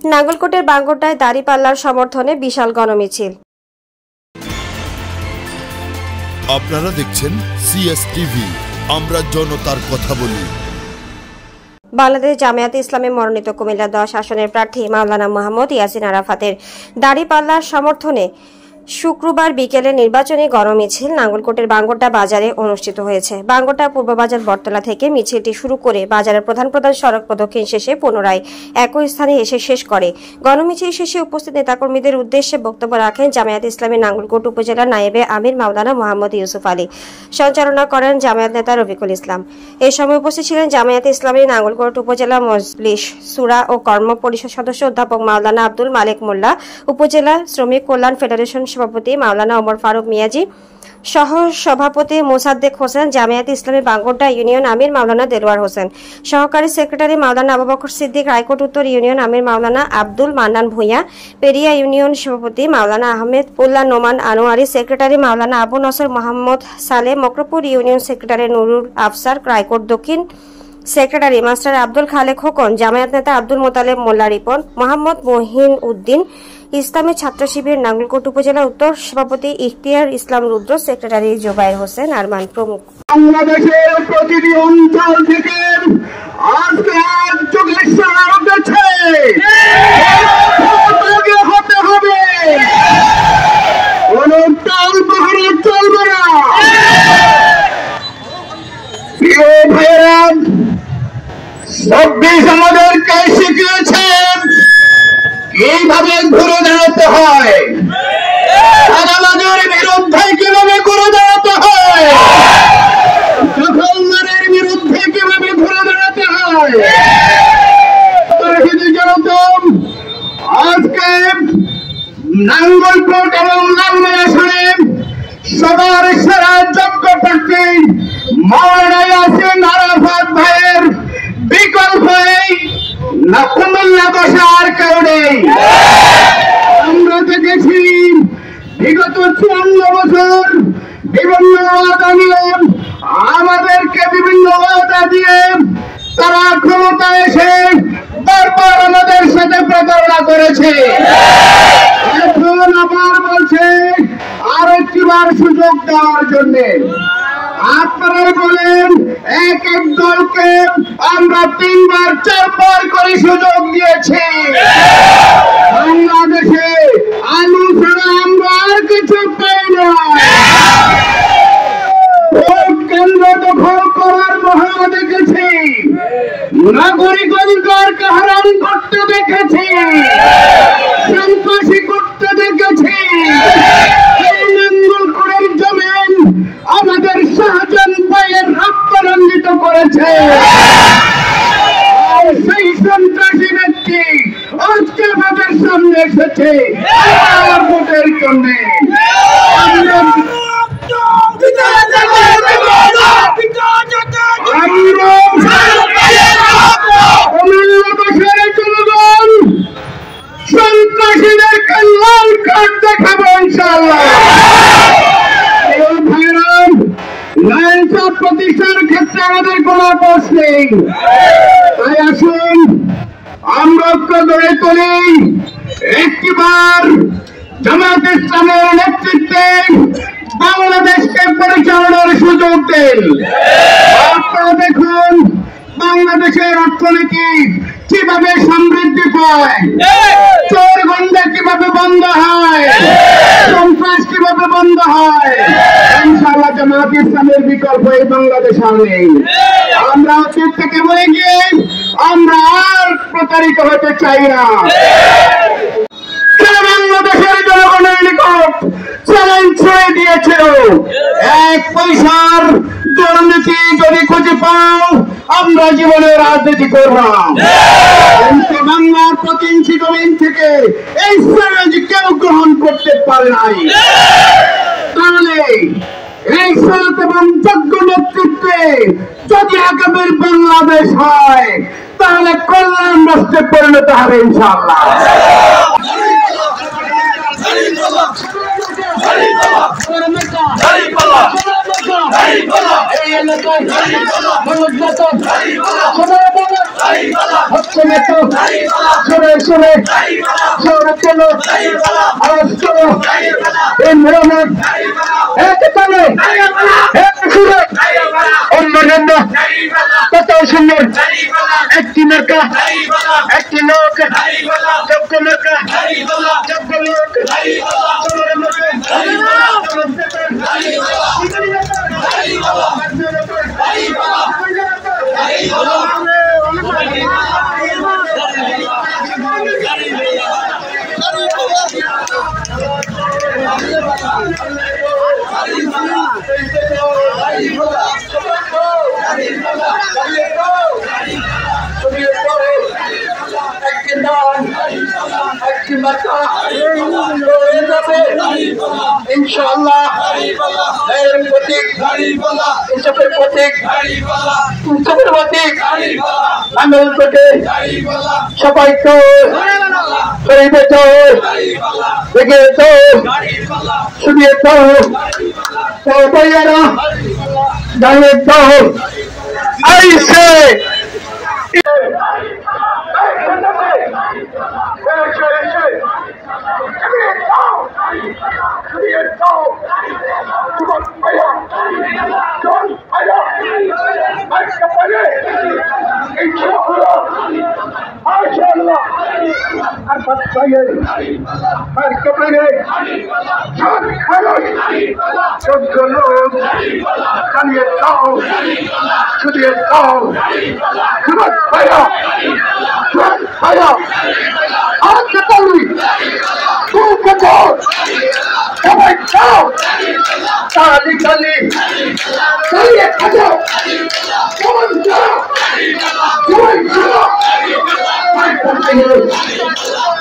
নাঙ্গলকোটের বাঙ্গরটায় দাঁড়িপাল্লার সমর্থনে বিশাল গণমিছিল। আপনারা দেখছেন সিএসটিভি, আমরা জনতার কথা বলি। বাংলাদেশ জামায়াতে ইসলামী মনোনীত কুমিল্লা 10 আসনের প্রার্থী মাওলানা মোহাম্মদ ইয়াসিন আরাফাতের দাঁড়িপাল্লার সমর্থনে শুক্রবার বিকেলে নির্বাচনী গণমিছিল নাঙ্গলকোটের বাঙ্গরটা বাজারে অনুষ্ঠিত হয়েছে। বাঙ্গরটা পূর্ববাজার বটতলা থেকে মিছিলটি শুরু করে বাজারের প্রধান সড়ক প্রদক্ষিণ শেষে পুনরায় একই স্থানে এসে শেষ করে। গণমিছিল শেষে উপস্থিত নেতাকর্মীদের উদ্দেশ্যে বক্তব্য রাখেন জামায়াত ইসলামী নাঙ্গলকোট উপজেলার নায়েবে আমির মাওলানা মোহাম্মদ ইউসুফ আলী। সঞ্চালনা করেন জামায়াত নেতা রফিকুল ইসলাম। এই সময় উপস্থিত ছিলেন জামায়াত ইসলামী নাঙ্গলকোট উপজেলা মজলিস সুরা ও কর্ম পরিষদ সদস্য অধ্যাপক মাওলানা আব্দুল মালিক মোল্লা, উপজেলা শ্রমিক কল্যাণ ফেডারেশন সভাপতি মাওলানা ওমর ফারুক মিয়াজি, সহ সভাপতি মোসাদ্দেক হোসেন, জামায়াত ইসলামী বাঙ্গরটা ইউনিয়ন আমির মাওলানা দেলোয়ার হোসেন, সহকারী সেক্রেটারি মাওলানা আবু বকর সিদ্দিক, রায়কোট উত্তর ইউনিয়ন আমির মাওলানা আব্দুল মান্নান ভূঁইয়া, পেরিয়া ইউনিয়ন সভাপতি মাওলানা আহমেদ উল্লাহ নোমান আনোয়ারি, সেক্রেটারি মাওলানা আবু নসর মোহাম্মদ সালে, মকরপুর ইউনিয়ন সেক্রেটারি নুরুল আফসার, রায়কোট দক্ষিণ সেক্রেটারি মাস্টার আব্দুল খালেক খোকন, জামায়াত নেতা আব্দুল মোতালেব মোল্লা রিপন, মোহাম্মদ মহিন উদ্দিন, ইসলামী ছাত্র শিবির নাঙ্গলকোট উপজেলা উত্তর সভাপতি ইখতিয়ার ইসলাম রুদ্র, সেক্রেটারি জোবায়ের হোসেন আরমান প্রমুখ। বাংলাদেশের প্রতিটি অঞ্চল থেকে আজকে হতে হবে, কোন টাল পাহাড়ে চলবে না। প্রিয় ভাইয়েরা, 26 আমাদেরকে শিখিয়েছেন কিভাবে ঘুরে দাঁড়াতে হয়, আমাদের বিরুদ্ধে কিভাবে ঘুরে দাঁড়াতে হয়, দখলদারের বিরুদ্ধে কিভাবে ঘুরে দাঁড়াতে হয়। আজকে নাঙ্গলকোট এবং লালমাই আসনে সবার সেরা যোগ্য প্রার্থী মাওলানা ইয়াসিন আরাফাত ভাইয়ের বিকল্প না কুমিল্লা বসার কারণে আমরা দেখেছি বিগত 54 বছর বিভিন্ন ওয়াদা নিয়ে আমাদেরকে বিভিন্ন ওয়াদা দিয়ে তারা ক্ষমতা এসে বারবার আমাদের সাথে প্রতারণা করেছে। এখন আবার বলছে আরেকটিবার সুযোগ দেওয়ার জন্য। আপনারা বলেন এক এক দলকে আমরা 3বার 4বার করে সুযোগ দিয়েছি। বাংলাদেশে আলু ছাড়া আমরা আর কিছু পাই না। ভোট কেন্দ্র দখল করার মহা দেখেছি, নাগরিক অধিকারকে হারাম করতে দেখেছি, সন্ত্রাসী করতে দেখেছি। নাঙ্গলকোটের জমিন আমাদের শাহজাহান ভাইয়ের রক্ত রঞ্জিত করেছে। সেই সন্ত্রাসী ব্যক্তি আজকে আমাদের সামনে এসেছে ভোটের জন্য। সন্ত্রাসীদেরকে লাল কার্ড দেখাবো ইনশাআল্লাহ। প্রতিষ্ঠার ক্ষেত্রে আমাদের কোন আপোষ নেই। তাই আসুন আমরা ঐক্য গড়ে তুলি, একটিবার জামায়াত ইসলামের নেতৃত্বে বাংলাদেশকে পরিচালনার সুযোগ দেন। আপনারা দেখুন বাংলাদেশের অর্থনীতি কিভাবে সমৃদ্ধি পায়, চোর গন্ধা কিভাবে বন্ধ হয়, সন্ত্রাস কিভাবে বন্ধ হয়। ইনশাআল্লাহ জামায়াত ইসলামের বিকল্প এই বাংলাদেশ নেই। আমরা অতীত থেকে বলে গিয়ে আমরা আর প্রতারিত হতে চাই না। বাংলাদেশের জনগণের নিকট চ্যালেঞ্জ ছুড়ে দিয়েছিল, 1 পয়সার দুর্নীতি যদি খুঁজে পাও আমরা জীবনে রাজনীতি করব না। বাংলার প্রতি ইঞ্চি জমিন থেকে এই চ্যালেঞ্জ কেউ গ্রহণ করতে পারে নাই। তাহলে এই সৎ এবং যোগ্য নেতৃত্বে যদি আগামীর বাংলাদেশ হয় তাহলে কল্যাণ রাষ্ট্রে পরিণত হবে ইনশাআল্লাহ। এই এলাকায় হচ্ছে না তো শুনে শুনে জোরে চলো আওয়াজ করো ইমরান এক তালে এক সুরে অন্যান্য কত সুন্দর একটি মার্কা একটি লোক যোগ্য মার্কা যোগ্য লোক ইনশাআল্লাহ এর প্রতীক ইনসাফের প্রতীক ইনসাফের প্রতীক আন্দোলন করতে সবাই তো শরীরে তো দেখে তো শুনিয়ে তো ভাইয়ারা দাঁড়িয়ে তো আইসে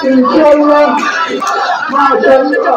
Inshallah, mashallah,